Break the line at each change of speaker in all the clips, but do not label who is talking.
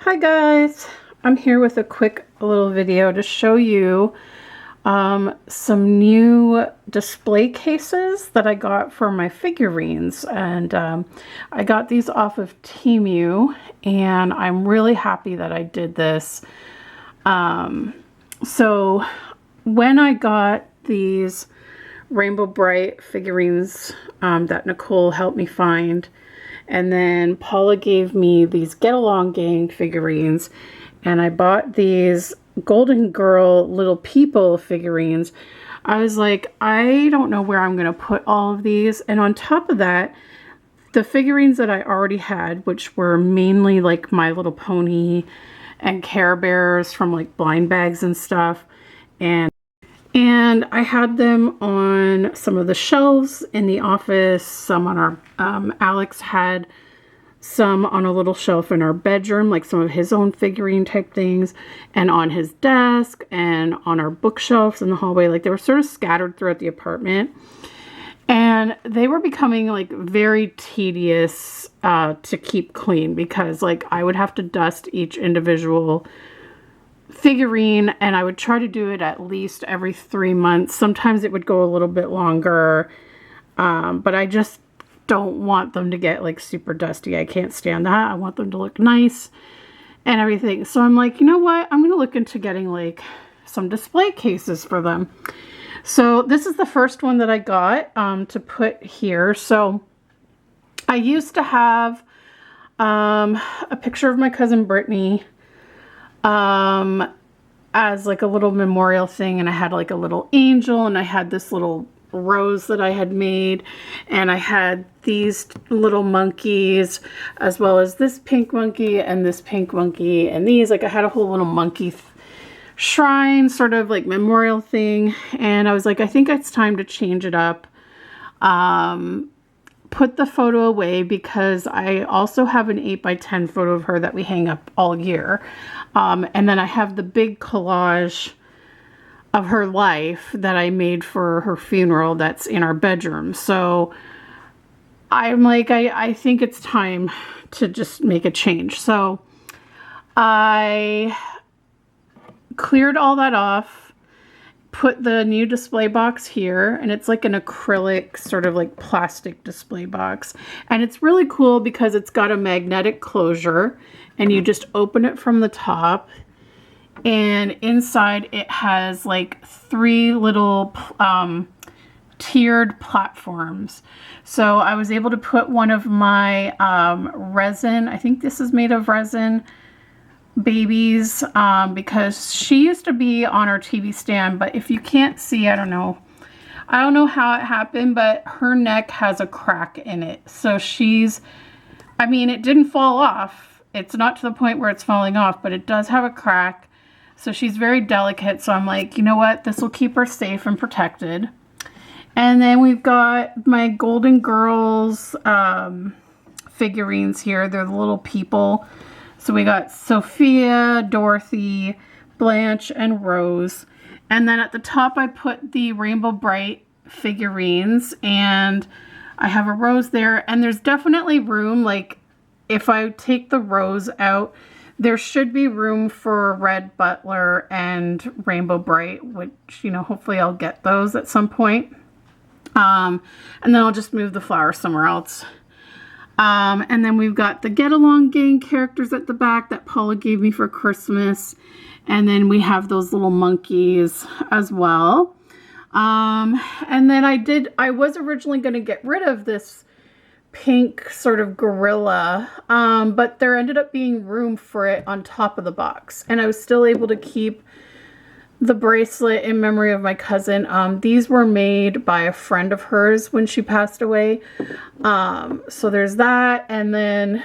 Hi guys, I'm here with a quick little video to show you some new display cases that I got for my figurines, and I got these off of Temu, and I'm really happy that I did this. So when I got these Rainbow Bright figurines that Nicole helped me find, and then Paula gave me these Get Along Gang figurines, and I bought these Golden Girl Little People figurines. I was like, I don't know where I'm going to put all of these. And on top of that, the figurines that I already had, which were mainly like My Little Pony and Care Bears from like blind bags and stuff. And I had them on some of the shelves in the office, some on our, Alex had some on a little shelf in our bedroom, like some of his own figurine type things, and on his desk and on our bookshelves in the hallway. Like they were sort of scattered throughout the apartment. And they were becoming like very tedious to keep clean, because like I would have to dust each individual figurine, and I would try to do it at least every 3 months. Sometimes it would go a little bit longer, but I just don't want them to get like super dusty. I can't stand that. I want them to look nice and everything. So I'm like, you know what? I'm going to look into getting like some display cases for them. So this is the first one that I got to put here. So I used to have a picture of my cousin Brittany as like a little memorial thing, and I had like a little angel, and I had this little rose that I had made, and I had these little monkeys, as well as this pink monkey and this pink monkey, and these, like I had a whole little monkey shrine sort of like memorial thing. And I was like, I think it's time to change it up, put the photo away, because I also have an 8x10 photo of her that we hang up all year. And then I have the big collage of her life that I made for her funeral that's in our bedroom. So I'm like, I think it's time to just make a change. So I cleared all that off, put the new display box here, and it's like an acrylic sort of like plastic display box, and it's really cool because it's got a magnetic closure, and you just open it from the top, and inside it has like 3 little tiered platforms. So I was able to put one of my resin, I think this is made of resin, babies, because she used to be on our TV stand, but if you can't see, I don't know how it happened, but her neck has a crack in it. So I mean, it didn't fall off. It's not to the point where it's falling off, but it does have a crack. So she's very delicate. So I'm like, you know what? This will keep her safe and protected. And then we've got my Golden Girls figurines here. They're the little people. So we got Sophia, Dorothy, Blanche, and Rose. And then at the top I put the Rainbow Bright figurines, and I have a rose there. And there's definitely room, like if I take the rose out, there should be room for Red Butler and Rainbow Bright, which, you know, hopefully I'll get those at some point. And then I'll just move the flowers somewhere else. And then we've got the Get Along Gang characters at the back that Paula gave me for Christmas. And then we have those little monkeys as well. And then I was originally going to get rid of this pink sort of gorilla, but there ended up being room for it on top of the box. And I was still able to keep the bracelet in memory of my cousin. These were made by a friend of hers when she passed away. So there's that. And then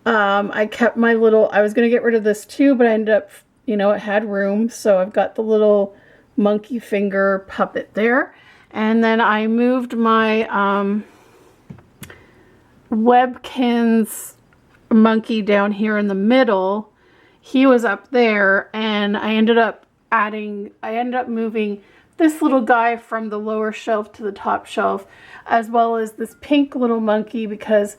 I kept my little, I was going to get rid of this too, but I ended up, you know, it had room. So I've got the little monkey finger puppet there. And then I moved my Webkins monkey down here in the middle. He was up there, and I ended up moving this little guy from the lower shelf to the top shelf, as well as this pink little monkey, because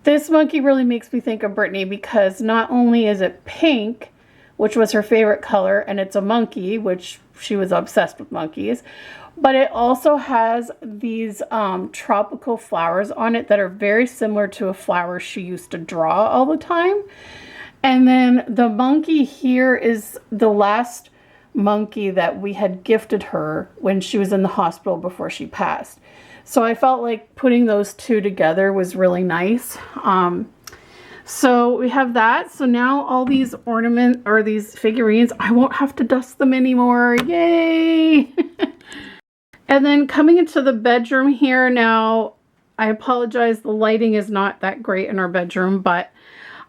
This monkey really makes me think of Brittany because not only is it pink, which was her favorite color, and it's a monkey, which she was obsessed with monkeys, but it also has these tropical flowers on it that are very similar to a flower she used to draw all the time. And then the monkey here is the last monkey that we had gifted her when she was in the hospital before she passed. So I felt like putting those two together was really nice. So we have that. So now all these ornaments or these figurines, I won't have to dust them anymore. Yay! And then coming into the bedroom here now, I apologize, the lighting is not that great in our bedroom, but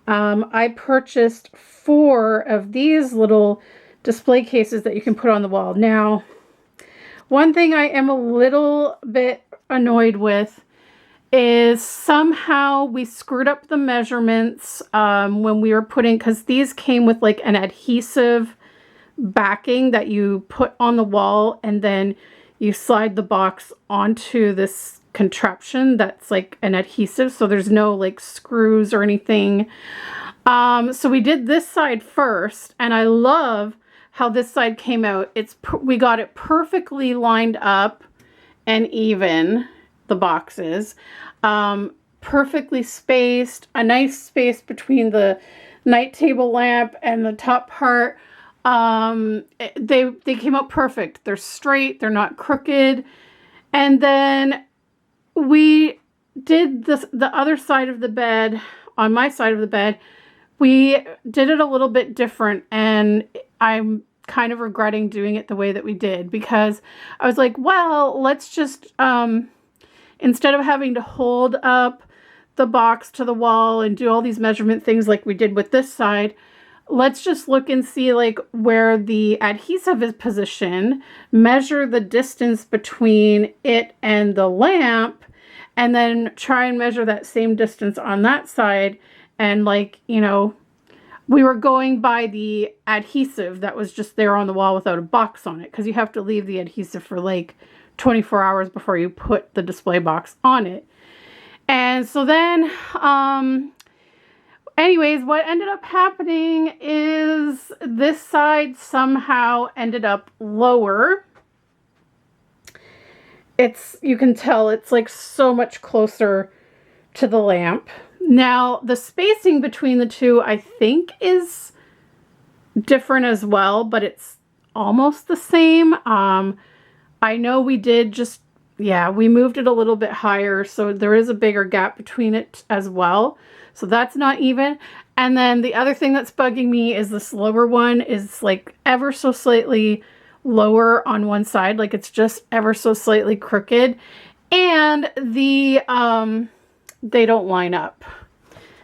I purchased 4 of these little display cases that you can put on the wall. Now, one thing I am a little bit annoyed with is somehow we screwed up the measurements when we were putting, because these came with like an adhesive backing that you put on the wall, and then you slide the box onto this contraption that's like an adhesive, so there's no like screws or anything. So we did this side first, and I love how this side came out. We got it perfectly lined up and even, the boxes, perfectly spaced, a nice space between the night table lamp and the top part. They came out perfect. They're straight, they're not crooked. And then we did the other side of the bed, on my side of the bed, we did it a little bit different, and I'm kind of regretting doing it the way that we did, because I was like, well, let's just, instead of having to hold up the box to the wall and do all these measurement things like we did with this side, let's just look and see like where the adhesive is positioned, measure the distance between it and the lamp, and then try and measure that same distance on that side. And like, you know, we were going by the adhesive that was just there on the wall without a box on it, because you have to leave the adhesive for like 24 hours before you put the display box on it. And so then, anyways, what ended up happening is this side somehow ended up lower. You can tell it's like so much closer to the lamp. Now, the spacing between the two, I think, is different as well, but it's almost the same. I know we did just, yeah, we moved it a little bit higher, so there is a bigger gap between it as well. So that's not even. And then the other thing that's bugging me is this lower one is like ever so slightly lower on one side, like it's just ever so slightly crooked. And they don't line up,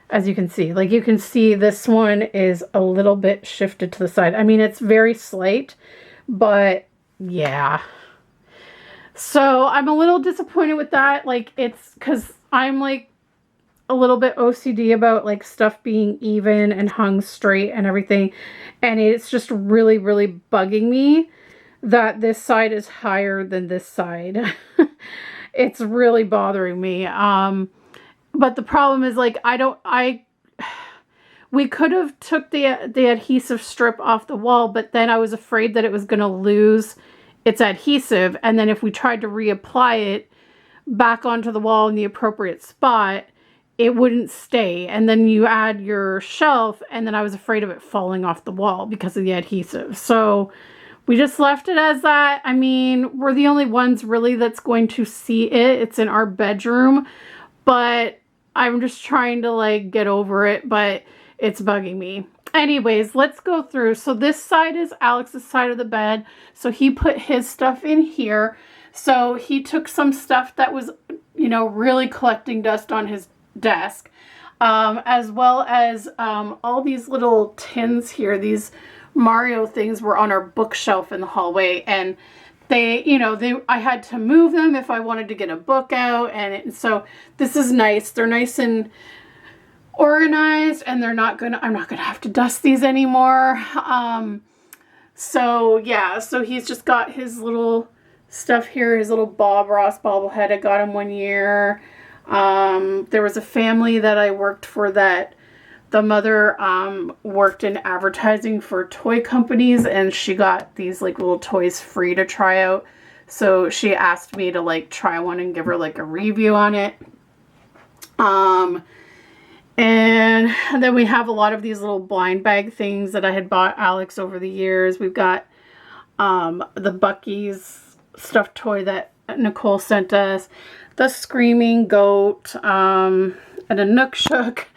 as you can see. Like you can see this one is a little bit shifted to the side. I mean, it's very slight, but yeah. So I'm a little disappointed with that. Like it's because I'm like a little bit OCD about like stuff being even and hung straight and everything. And it's just really, really bugging me that this side is higher than this side. It's really bothering me. But the problem is like, we could have took the adhesive strip off the wall, but then I was afraid that it was going to lose its adhesive. And then if we tried to reapply it back onto the wall in the appropriate spot, it wouldn't stay. And then you add your shelf, and then I was afraid of it falling off the wall because of the adhesive. So we just left it as that. I mean, we're the only ones really that's going to see it. It's in our bedroom, but I'm just trying to like get over it, but it's bugging me. Anyways, let's go through. So this side is Alex's side of the bed. So he put his stuff in here. So he took some stuff that was, you know, really collecting dust on his desk, as well as all these little tins here. These Mario things were on our bookshelf in the hallway, and I had to move them if I wanted to get a book out. And so this is nice. They're nice and organized, and I'm not gonna have to dust these anymore. So yeah, so he's just got his little stuff here, his little Bob Ross bobblehead. I got him one year. There was a family that I worked for that the mother worked in advertising for toy companies, and she got these like little toys free to try out. So she asked me to like try one and give her like a review on it. And then we have a lot of these little blind bag things that I had bought Alex over the years. We've got the Bucky's stuffed toy that Nicole sent us, the Screaming Goat, and a Nook Shook,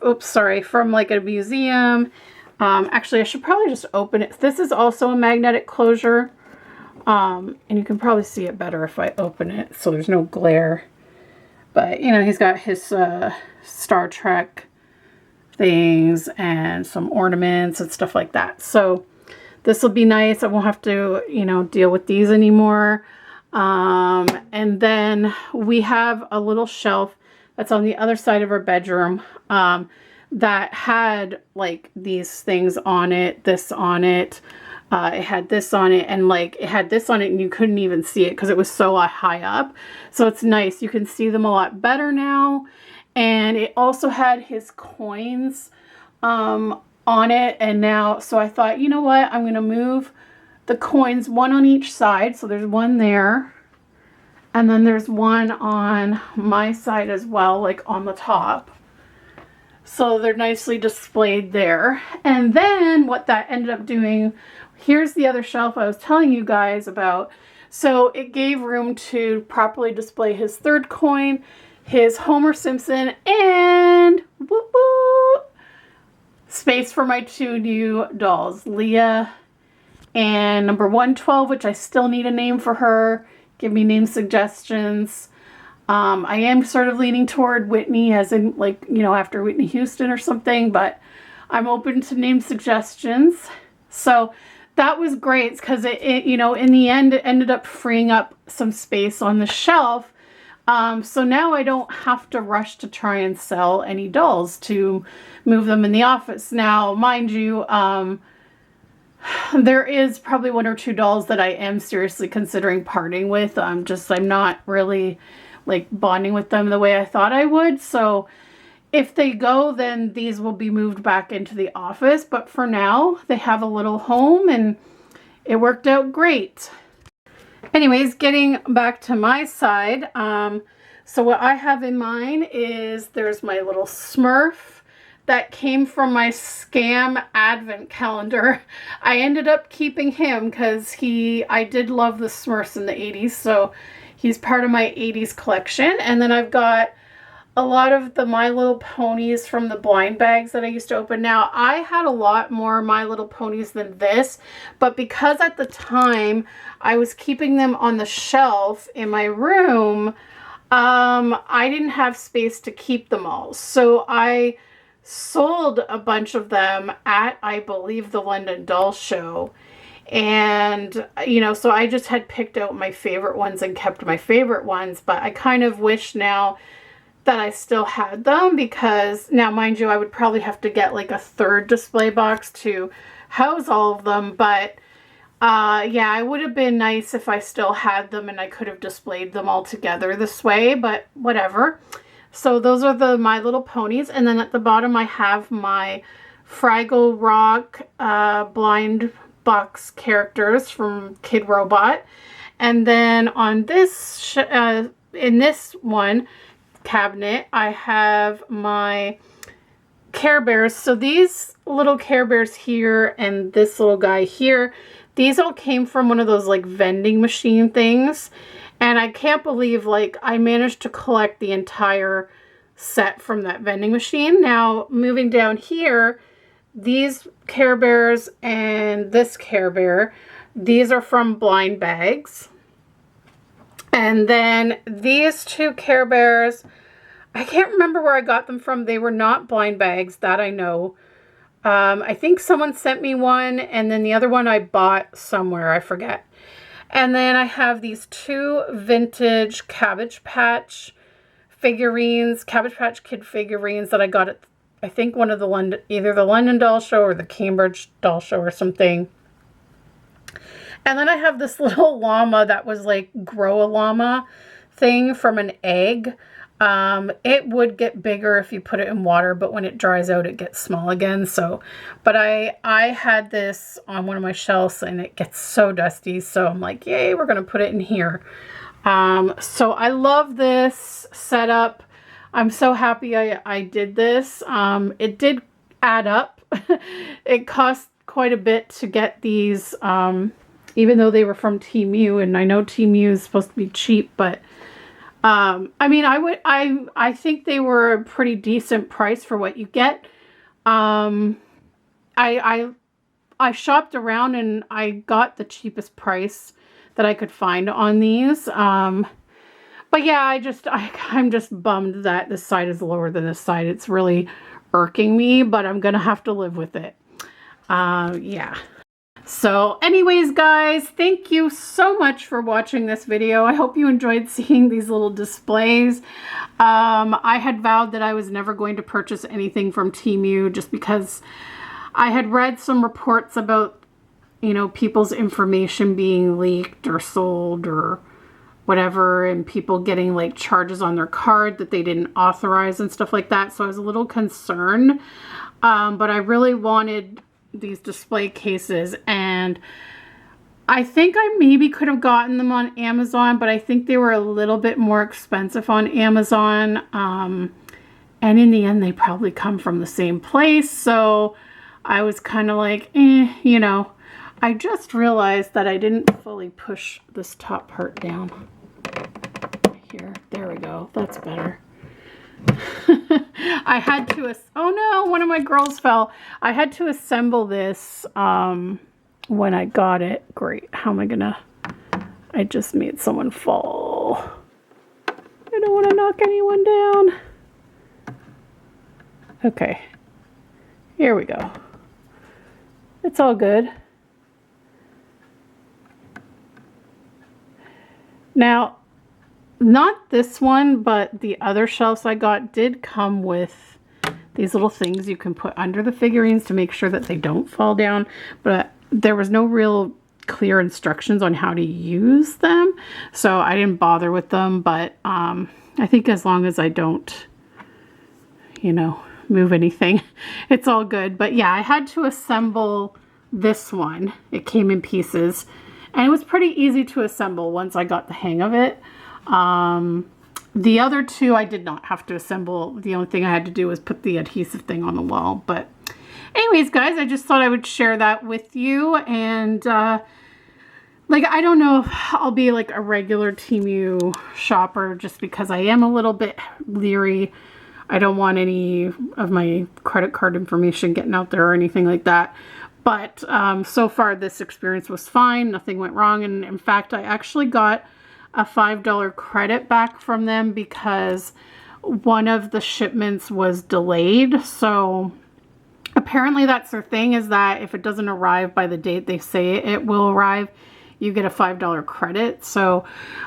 oops, sorry, from like a museum. Actually, I should probably just open it. This is also a magnetic closure, and you can probably see it better if I open it so there's no glare. But, you know, he's got his Star Trek things and some ornaments and stuff like that. So this will be nice. I won't have to, you know, deal with these anymore. And then we have a little shelf that's on the other side of our bedroom that had like these things on it, this on it. It had this on it, and like it had this on it and you couldn't even see it because it was so high up. So it's nice. You can see them a lot better now. And it also had his coins on it. And now, so I thought, you know what? I'm going to move the coins one on each side. So there's one there. And then there's one on my side as well, like on the top. So they're nicely displayed there. And then what that ended up doing, here's the other shelf I was telling you guys about. So it gave room to properly display his third coin, his Homer Simpson, and whoop, whoop, space for my two new dolls, Leah and number 112, which I still need a name for her. Give me name suggestions. I am sort of leaning toward Whitney, as in like, you know, after Whitney Houston or something, but I'm open to name suggestions. So that was great because it, you know, in the end, it ended up freeing up some space on the shelf. So now I don't have to rush to try and sell any dolls to move them in the office. Now, mind you, there is probably one or two dolls that I am seriously considering parting with. I'm not really like bonding with them the way I thought I would. So if they go, then these will be moved back into the office. But for now, they have a little home and it worked out great. Anyways, getting back to my side. So what I have in mind is there's my little Smurf that came from my scam advent calendar. I ended up keeping him because I did love the Smurfs in the 80s. So he's part of my 80s collection. And then I've got a lot of the My Little Ponies from the blind bags that I used to open. Now, I had a lot more My Little Ponies than this, but because at the time I was keeping them on the shelf in my room, I didn't have space to keep them all. So I sold a bunch of them at, I believe, the London Doll Show. And, you know, so I just had picked out my favorite ones and kept my favorite ones. But I kind of wish now that I still had them, because now, mind you, I would probably have to get like a third display box to house all of them. But yeah, it would have been nice if I still had them and I could have displayed them all together this way, but whatever. So those are the My Little Ponies. And then at the bottom I have my Fraggle Rock blind box characters from Kid Robot. And then on this, in this one cabinet, I have my Care Bears. So these little Care Bears here and this little guy here, these all came from one of those like vending machine things. And I can't believe like I managed to collect the entire set from that vending machine. Now moving down here, these Care Bears and this Care Bear, these are from blind bags. And then these two Care Bears, I can't remember where I got them from. They were not blind bags, that I know. I think someone sent me one, and then the other one I bought somewhere, I forget. And then I have these two vintage Cabbage Patch figurines, Cabbage Patch Kid figurines that I got at, I think, one of the London, either the London Doll Show or the Cambridge Doll Show or something. And then I have this little llama that was like grow a llama thing from an egg. It would get bigger if you put it in water, but when it dries out, it gets small again. So, but I had this on one of my shelves and it gets so dusty. So I'm like, yay, we're going to put it in here. So I love this setup. I'm so happy I did this. It did add up. It cost quite a bit to get these, even though they were from Temu, and I know Temu is supposed to be cheap, but I mean, I think they were a pretty decent price for what you get. I shopped around and I got the cheapest price that I could find on these. But yeah, I'm just bummed that this side is lower than this side. It's really irking me, but I'm gonna have to live with it. Yeah. So anyways, guys, thank you so much for watching this video. I hope you enjoyed seeing these little displays. I had vowed that I was never going to purchase anything from Temu just because I had read some reports about, you know, people's information being leaked or sold or whatever, and people getting like charges on their card that they didn't authorize and stuff like that. So I was a little concerned, but I really wanted these display cases, and I think I maybe could have gotten them on Amazon, but I think they were a little bit more expensive on Amazon, and in the end they probably come from the same place. So I was kind of like, you know. I just realized that I didn't fully push this top part down here. There we go. That's better. I had to, oh no, one of my girls fell. I had to assemble this when I got it. Great. How am I gonna, I just made someone fall. I don't want to knock anyone down. Okay. Here we go. It's all good. Now, not this one, but the other shelves I got did come with these little things you can put under the figurines to make sure that they don't fall down. But there was no real clear instructions on how to use them, so I didn't bother with them. But I think as long as I don't, you know, move anything, it's all good. But yeah, I had to assemble this one. It came in pieces. And it was pretty easy to assemble once I got the hang of it. The other two I did not have to assemble. The only thing I had to do was put the adhesive thing on the wall. But anyways, guys, I just thought I would share that with you. And like, I don't know if I'll be like a regular Temu shopper just because I am a little bit leery. I don't want any of my credit card information getting out there or anything like that. But so far this experience was fine. Nothing went wrong. And in fact, I actually got a $5 credit back from them because one of the shipments was delayed. So apparently that's their thing, is that if it doesn't arrive by the date they say it will arrive, you get a $5 credit. So,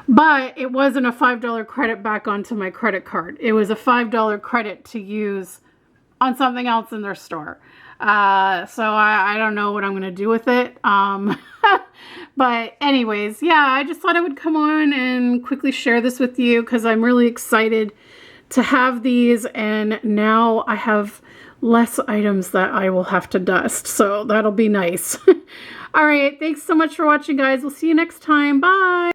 but it wasn't a $5 credit back onto my credit card. It was a $5 credit to use on something else in their store. So I don't know what I'm going to do with it. But anyways, yeah, I just thought I would come on and quickly share this with you because I'm really excited to have these, and now I have less items that I will have to dust. So that'll be nice. All right. Thanks so much for watching, guys. We'll see you next time. Bye.